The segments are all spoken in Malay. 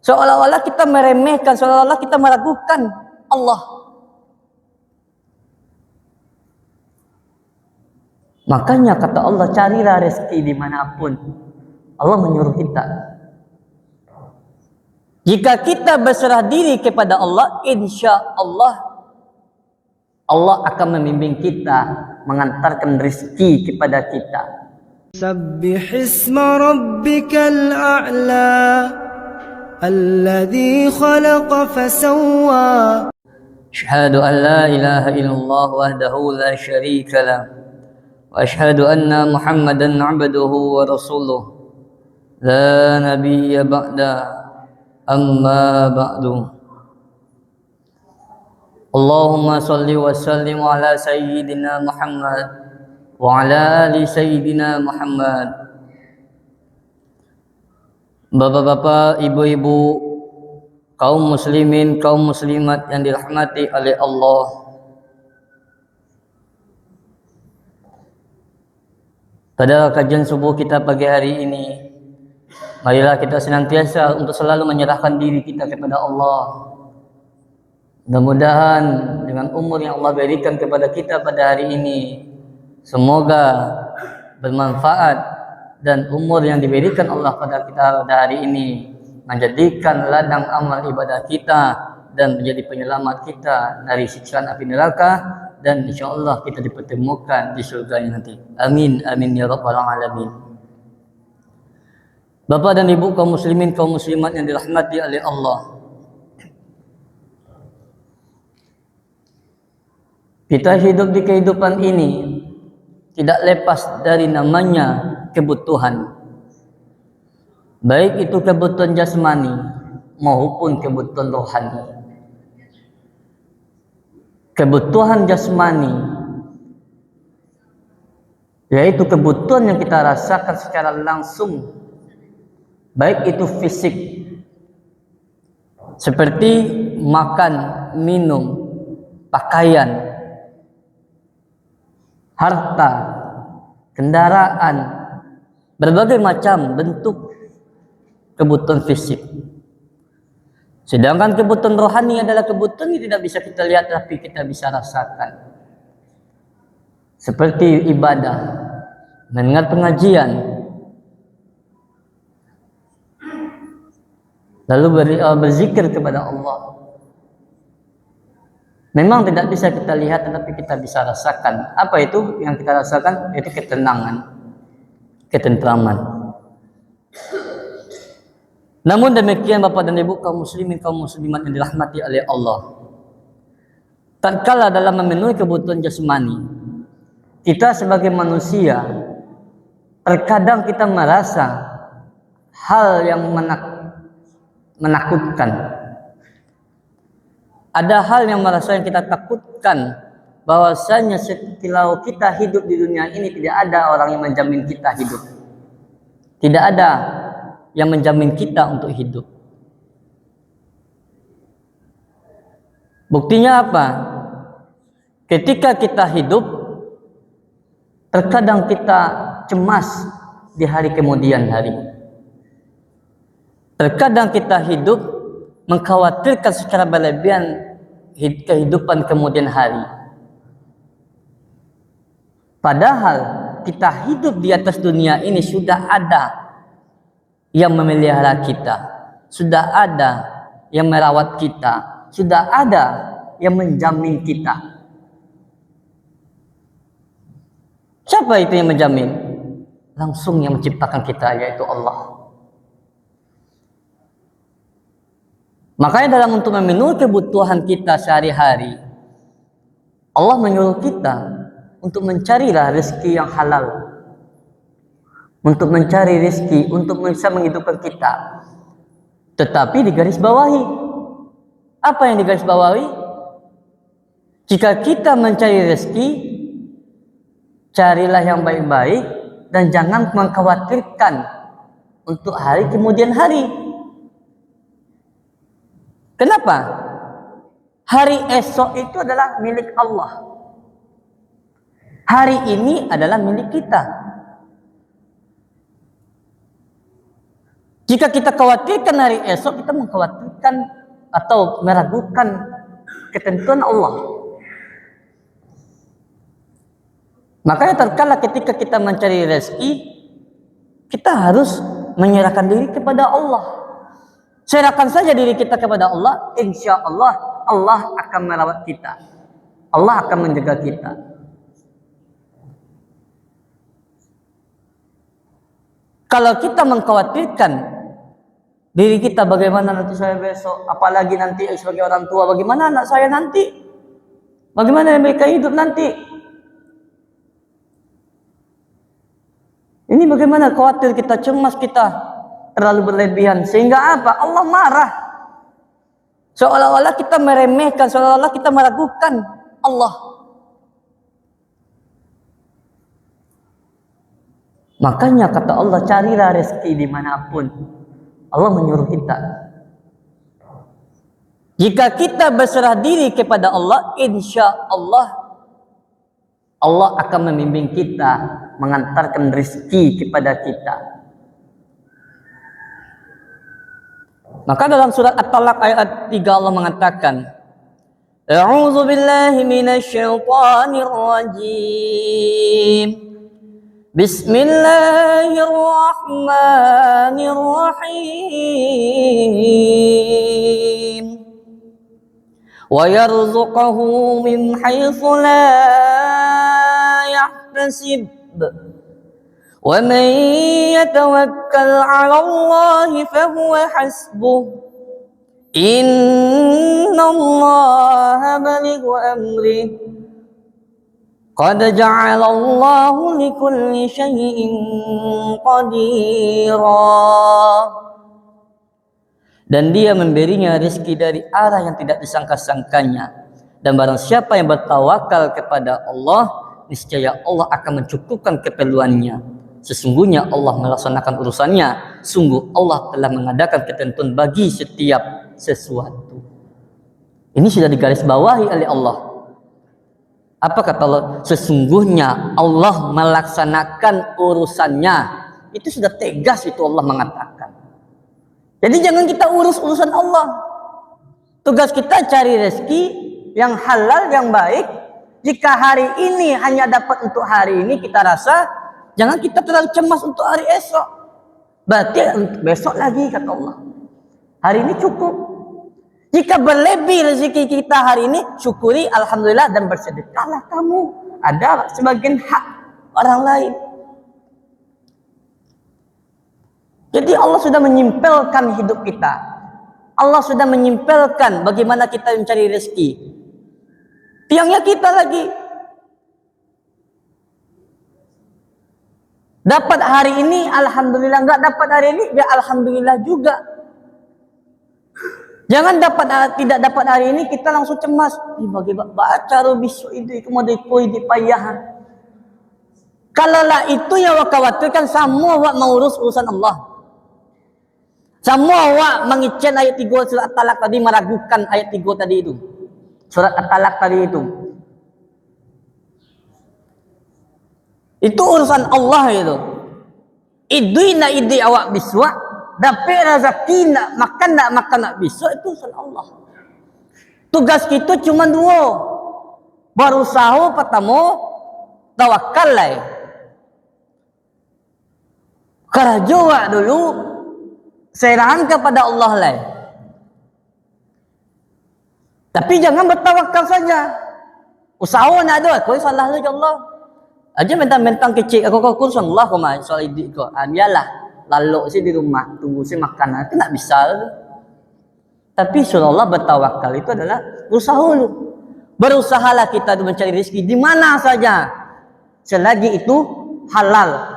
Seolah-olah kita meremehkan, seolah-olah kita meragukan Allah. Makanya kata Allah, carilah rezeki dimanapun. Allah menyuruh kita. Jika kita berserah diri kepada Allah, insya Allah Allah akan membimbing kita, mengantarkan rezeki kepada kita. Sabbih isma rabbikal a'la alladhi khalaqa fasawwa. Asyhadu an la ilaha illallah wahdahu la syarika lah. Wa asyhadu anna Muhammadan 'abduhu wa rasuluh. La nabiyya ba'da, amma ba'du. Allahumma salli wa sallim ala sayyidina Muhammad wa ala ali sayyidina Muhammad. Bapak-bapak, ibu-ibu, kaum muslimin, kaum muslimat yang dirahmati oleh Allah. Pada kajian subuh kita pagi hari ini, marilah kita senantiasa untuk selalu menyerahkan diri kita kepada Allah. Mudah-mudahan dengan umur yang Allah berikan kepada kita pada hari ini, semoga bermanfaat, dan umur yang diberikan Allah pada kita pada hari ini menjadikan ladang amal ibadah kita dan menjadi penyelamat kita dari siksaan api neraka, dan insyaallah kita dipertemukan di surga nanti. Amin amin ya rabbal alamin. Bapak dan ibu kaum muslimin kaum muslimat yang dirahmati oleh Allah, kita hidup di kehidupan ini tidak lepas dari namanya kebutuhan. Baik itu kebutuhan jasmani maupun kebutuhan rohani. Kebutuhan jasmani yaitu kebutuhan yang kita rasakan secara langsung, baik itu fisik seperti makan, minum, pakaian, harta, kendaraan, berbagai macam bentuk kebutuhan fisik. Sedangkan kebutuhan rohani adalah kebutuhan yang tidak bisa kita lihat tapi kita bisa rasakan. Seperti ibadah, mendengar pengajian, lalu berzikir kepada Allah. Memang tidak bisa kita lihat tetapi kita bisa rasakan. Apa itu yang kita rasakan? Itu ketenangan, ketentraman. Namun demikian Bapak dan Ibu kaum muslimin kaum muslimat yang dirahmati oleh Allah, tatkala dalam memenuhi kebutuhan jasmani, kita sebagai manusia terkadang kita merasa hal yang menakutkan. Ada hal yang merasa yang kita takutkan, bahwasanya kalau kita hidup di dunia ini tidak ada orang yang menjamin kita hidup. Tidak ada yang menjamin kita untuk hidup. Buktinya apa? Ketika kita hidup, terkadang kita cemas di hari kemudian hari. Terkadang kita hidup mengkhawatirkan secara berlebihan kehidupan kemudian hari. Padahal kita hidup di atas dunia ini sudah ada yang memelihara kita, sudah ada yang merawat kita, sudah ada yang menjamin kita. Siapa itu yang menjamin? Langsung yang menciptakan kita, yaitu Allah. Makanya dalam untuk memenuhi kebutuhan kita sehari-hari, Allah menyuruh kita untuk mencarilah rezeki yang halal, untuk mencari rezeki untuk bisa menghidupkan kita. Tetapi digaris bawahi. Apa yang digaris bawahi? Jika kita mencari rezeki, carilah yang baik-baik dan jangan mengkhawatirkan untuk hari kemudian hari. Kenapa? Hari esok itu adalah milik Allah. Hari ini adalah milik kita. Jika kita khawatirkan hari esok, kita mengkhawatirkan atau meragukan ketentuan Allah. Makanya terkala ketika kita mencari rezeki, kita harus menyerahkan diri kepada Allah. Serahkan saja diri kita kepada Allah, insya Allah Allah akan merawat kita. Allah akan menjaga kita. Kalau kita mengkhawatirkan diri kita, bagaimana nanti saya besok, apalagi nanti sebagai orang tua, bagaimana anak saya nanti, bagaimana mereka hidup nanti, ini bagaimana khawatir kita, cemas kita, terlalu berlebihan, sehingga apa? Allah marah. Seolah-olah kita meremehkan, seolah-olah kita meragukan Allah. Makanya kata Allah, carilah rezeki dimanapun. Allah menyuruh kita. Jika kita berserah diri kepada Allah, insya Allah Allah akan membimbing kita, mengantarkan rezeki kepada kita. Maka dalam surat At-Talaq ayat 3 Allah mengatakan, A'udzu billahi minasyaitonir rajim. Bismillahirrahmanirrahim. Wa yarzuquhu min haitsu la yahtasib. Wa man yatawakkal 'ala Allah fahuwa hasbuh. Innallaha balighu amrih. Qad ja'alallahu likulli syai'in qadira. Dan dia memberinya rezeki dari arah yang tidak disangka-sangkanya. Dan barang siapa yang bertawakal kepada Allah, niscaya Allah akan mencukupkan keperluannya. Sesungguhnya Allah melaksanakan urusannya. Sungguh Allah telah mengadakan ketentuan bagi setiap sesuatu. Ini sudah digarisbawahi oleh Allah. Apa kata Allah? Sesungguhnya Allah melaksanakan urusannya. Itu sudah tegas itu Allah mengatakan. Jadi jangan kita urus urusan Allah. Tugas kita cari rezeki yang halal, yang baik. Jika hari ini hanya dapat untuk hari ini kita rasa, jangan kita terlalu cemas untuk hari esok. Berarti untuk besok lagi kata Allah. Hari ini cukup. Jika berlebih rezeki kita hari ini, syukuri, alhamdulillah, dan bersedekahlah kamu. Ada sebagian hak orang lain. Jadi Allah sudah menyimpelkan hidup kita. Allah sudah menyimpelkan bagaimana kita mencari rezeki. Tiangnya kita lagi. Dapat hari ini, alhamdulillah. Enggak dapat hari ini, ya alhamdulillah juga. Jangan tidak dapat hari ini kita langsung cemas. Bagi baca besok itu mau dikoi dipayahan. Kalau lah itu yang awak khawatirkan, semua awak mengurus urusan Allah. Semua awak mengicen ayat 3 surat At-Talaq tadi, meragukan ayat 3 tadi itu. Surat At-Talaq tadi itu. Itu urusan Allah itu. Idui awak biswa. Dapat rezeki nak makan nak besok, itu urusan Allah. Tugas kita cuma 2. Berusaha pertama tawakal lah. Kerja dulu, serahkan kepada Allah lah. Tapi jangan bertawakal saja. Usaha nak ada, kau salah saja Allah. Aja mentang-mentang kecil aku urusan Allah kau mah soal idik kau. Biarlah. Lalu sih di rumah tunggu sih makanan itu tak bisa. Tapi surah Allah bertawakal itu adalah usaha dulu. Berusahalah kita mencari rezeki di mana saja selagi itu halal.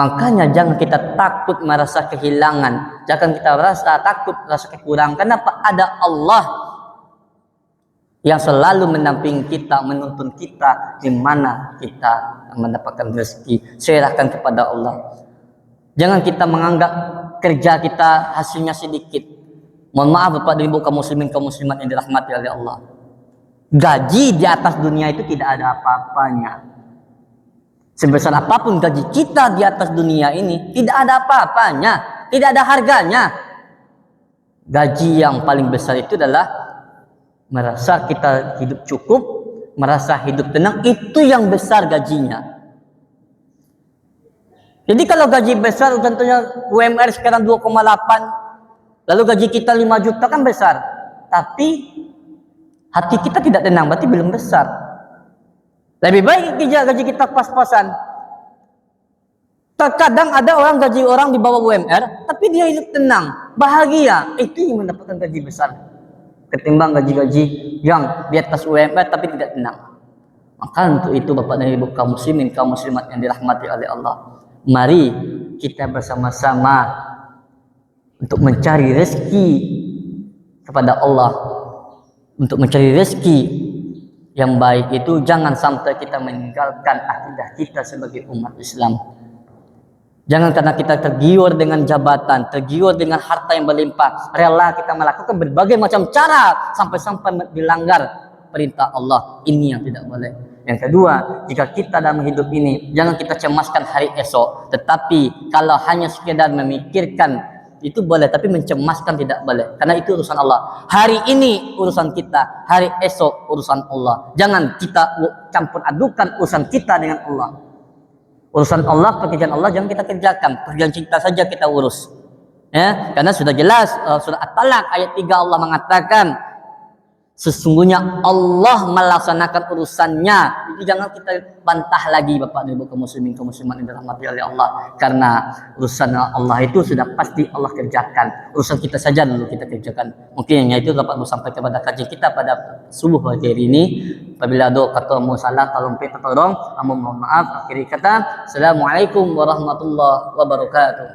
Makanya jangan kita takut merasa kehilangan, jangan kita merasa takut merasa kekurangan. Kenapa? Ada Allah yang selalu mendampingi kita, menuntun kita di mana kita mendapatkan rezeki. Serahkan kepada Allah. Jangan kita menganggap kerja kita hasilnya sedikit. Mohon maaf Bapak dan Ibu kaum muslimin kaum muslimat yang dirahmati oleh Allah. Gaji di atas dunia itu tidak ada apa-apanya. Sebesar apapun gaji kita di atas dunia ini, tidak ada apa-apanya, tidak ada harganya. Gaji yang paling besar itu adalah merasa kita hidup cukup, merasa hidup tenang, itu yang besar gajinya. Jadi kalau gaji besar, contohnya UMR sekarang 2,8, lalu gaji kita 5 juta kan besar. Tapi hati kita tidak tenang, berarti belum besar. Lebih baik gaji kita pas-pasan. Terkadang ada orang gaji orang di bawah UMR, tapi dia hidup tenang, bahagia. Itu yang mendapatkan gaji besar. Ketimbang gaji-gaji yang di atas UMR tapi tidak tenang. Maka untuk itu Bapak dan Ibu kaum muslimin, kaum muslimat yang dirahmati oleh Allah, mari kita bersama-sama untuk mencari rezeki kepada Allah. Untuk mencari rezeki yang baik itu jangan sampai kita meninggalkan akidah kita sebagai umat Islam. Jangan karena kita tergiur dengan jabatan, tergiur dengan harta yang berlimpah, rela kita melakukan berbagai macam cara sampai-sampai dilanggar perintah Allah. Ini yang tidak boleh. Yang kedua, jika kita dalam hidup ini, jangan kita cemaskan hari esok. Tetapi kalau hanya sekedar memikirkan, itu boleh, tapi mencemaskan tidak boleh. Karena itu urusan Allah. Hari ini urusan kita, hari esok urusan Allah. Jangan kita campur adukan urusan kita dengan Allah. Urusan Allah, pekerjaan Allah jangan kita kerjakan. Pekerjaan kita saja kita urus. Ya, karena sudah jelas surah At-Talaq ayat 3 Allah mengatakan sesungguhnya Allah melaksanakan urusannya. Itu jangan kita bantah lagi Bapak dan Ibu kaum muslimin kaum muslimat yang dirahmati oleh Allah. Karena urusan Allah itu sudah pasti Allah kerjakan. Urusan kita saja dulu kita kerjakan. Mungkin hanya itu dapat sampai kepada kajian kita pada subuh hari ini. Apabila ada kata mau salah tolong tolong, mohon maaf. Akhiri kata, Assalamualaikum warahmatullahi wabarakatuh.